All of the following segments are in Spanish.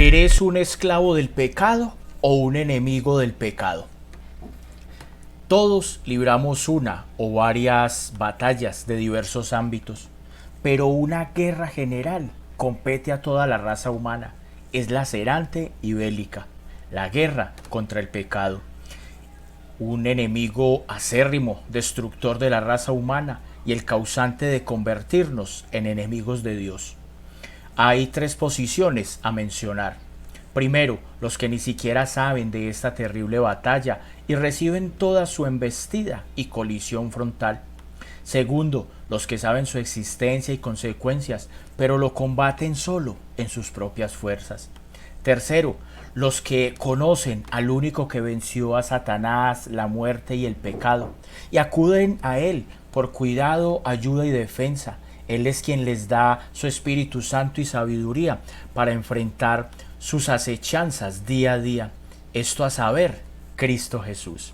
¿Eres un esclavo del pecado o un enemigo del pecado? Todos libramos una o varias batallas de diversos ámbitos, pero una guerra general compete a toda la raza humana. Es lacerante y bélica, la guerra contra el pecado. Un enemigo acérrimo, destructor de la raza humana y el causante de convertirnos en enemigos de Dios. Hay tres posiciones a mencionar. Primero, los que ni siquiera saben de esta terrible batalla y reciben toda su embestida y colisión frontal. Segundo, los que saben su existencia y consecuencias, pero lo combaten solo en sus propias fuerzas. Tercero, los que conocen al único que venció a Satanás, la muerte y el pecado, y acuden a él por cuidado, ayuda y defensa. Él es quien les da su Espíritu Santo y sabiduría para enfrentar sus acechanzas día a día. Esto a saber, Cristo Jesús.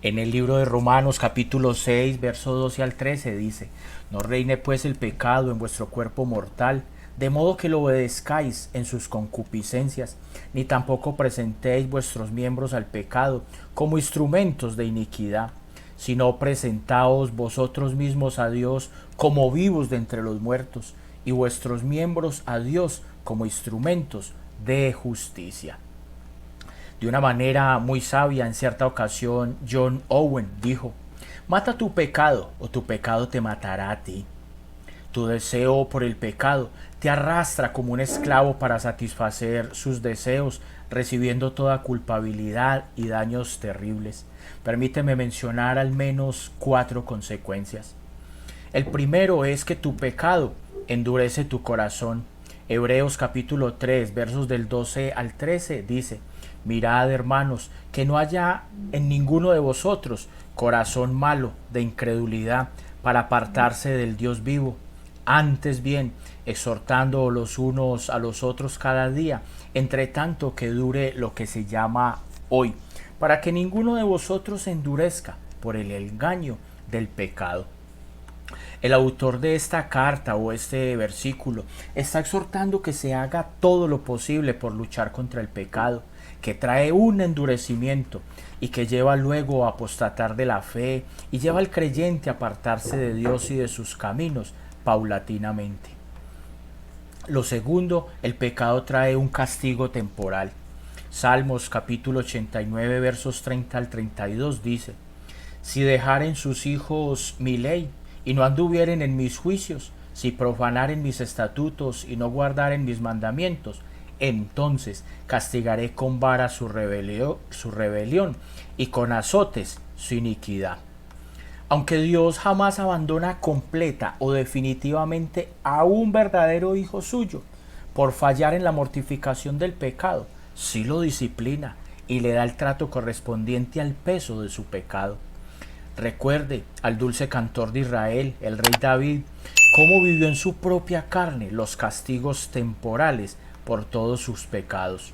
En el libro de Romanos capítulo 6, verso 12 al 13 dice: No reine pues el pecado en vuestro cuerpo mortal, de modo que lo obedezcáis en sus concupiscencias, ni tampoco presentéis vuestros miembros al pecado como instrumentos de iniquidad, sino presentaos vosotros mismos a Dios como vivos de entre los muertos, y vuestros miembros a Dios como instrumentos de justicia. De una manera muy sabia, en cierta ocasión, John Owen dijo: Mata tu pecado o tu pecado te matará a ti. Tu deseo por el pecado te arrastra como un esclavo para satisfacer sus deseos, recibiendo toda culpabilidad y daños terribles. Permíteme mencionar al menos 4 consecuencias. El primero es que tu pecado endurece tu corazón. Hebreos capítulo 3, versos del 12 al 13 dice: Mirad, hermanos, que no haya en ninguno de vosotros corazón malo de incredulidad para apartarse del Dios vivo. Antes bien, exhortando los unos a los otros cada día, entre tanto que dure lo que se llama hoy, para que ninguno de vosotros se endurezca por el engaño del pecado. El autor de esta carta o este versículo está exhortando que se haga todo lo posible por luchar contra el pecado, que trae un endurecimiento y que lleva luego a apostatar de la fe y lleva al creyente a apartarse de Dios y de sus caminos paulatinamente. Lo segundo, el pecado trae un castigo temporal. Salmos capítulo 89 versos 30 al 32 dice: Si dejaren sus hijos mi ley y no anduvieren en mis juicios, si profanaren mis estatutos y no guardaren mis mandamientos, entonces castigaré con vara su rebelión y con azotes su iniquidad. Aunque Dios jamás abandona completa o definitivamente a un verdadero hijo suyo por fallar en la mortificación del pecado, sí lo disciplina y le da el trato correspondiente al peso de su pecado. Recuerde al dulce cantor de Israel, el rey David, cómo vivió en su propia carne los castigos temporales por todos sus pecados.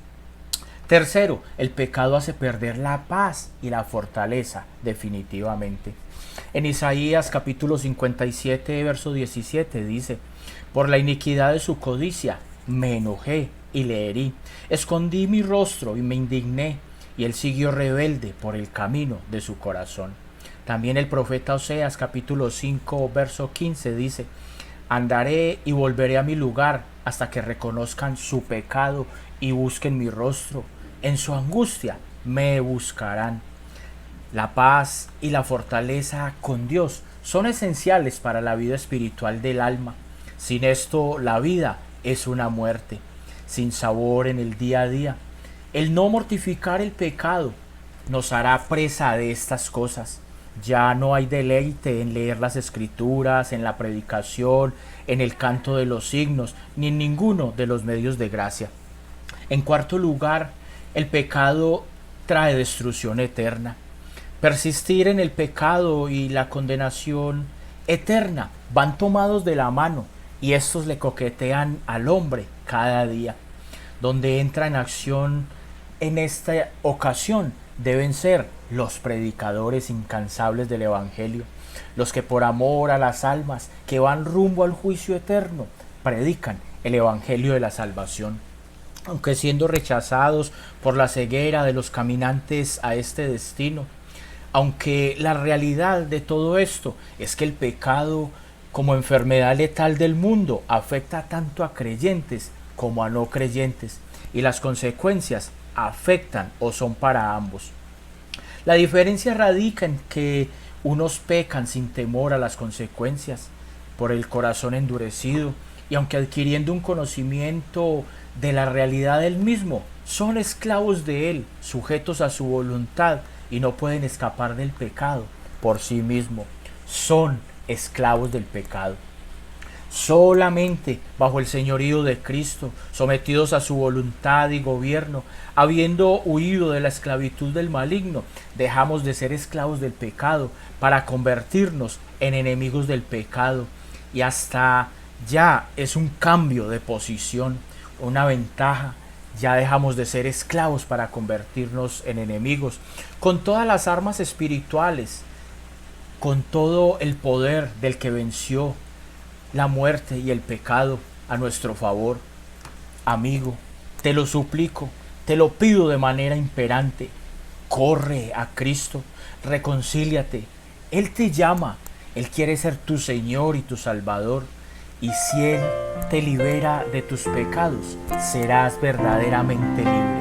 Tercero, el pecado hace perder la paz y la fortaleza definitivamente. En Isaías capítulo 57 verso 17 dice: Por la iniquidad de su codicia me enojé y le herí, escondí mi rostro y me indigné, y él siguió rebelde por el camino de su corazón. También el profeta Oseas capítulo 5 verso 15 dice: Andaré y volveré a mi lugar hasta que reconozcan su pecado y busquen mi rostro. En su angustia me buscarán. La paz y la fortaleza con Dios son esenciales para la vida espiritual del alma. Sin esto, la vida es una muerte, sin sabor en el día a día. El no mortificar el pecado nos hará presa de estas cosas. Ya no hay deleite en leer las escrituras, en la predicación, en el canto de los signos, ni en ninguno de los medios de gracia. En cuarto lugar, el pecado trae destrucción eterna. Persistir en el pecado y la condenación eterna van tomados de la mano y estos le coquetean al hombre cada día. Donde entra en acción en esta ocasión deben ser los predicadores incansables del Evangelio, los que por amor a las almas que van rumbo al juicio eterno predican el Evangelio de la salvación. aunque siendo rechazados por la ceguera de los caminantes a este destino. Aunque la realidad de todo esto es que el pecado, como enfermedad letal del mundo, afecta tanto a creyentes como a no creyentes, y las consecuencias afectan o son para ambos. La diferencia radica en que unos pecan sin temor a las consecuencias, por el corazón endurecido, y aunque adquiriendo un conocimiento de la realidad del mismo, son esclavos de él, sujetos a su voluntad, y no pueden escapar del pecado por sí mismo. Son esclavos del pecado. Solamente bajo el señorío de Cristo, sometidos a su voluntad y gobierno, habiendo huido de la esclavitud del maligno, dejamos de ser esclavos del pecado para convertirnos en enemigos del pecado. Y hasta ya es un cambio de posición, una ventaja. Ya dejamos de ser esclavos para convertirnos en enemigos, con todas las armas espirituales, con todo el poder del que venció la muerte y el pecado a nuestro favor. Amigo, te lo suplico, te lo pido de manera imperante, corre a Cristo, reconcíliate. Él te llama, Él quiere ser tu Señor y tu Salvador. Y si Él te libera de tus pecados, serás verdaderamente libre.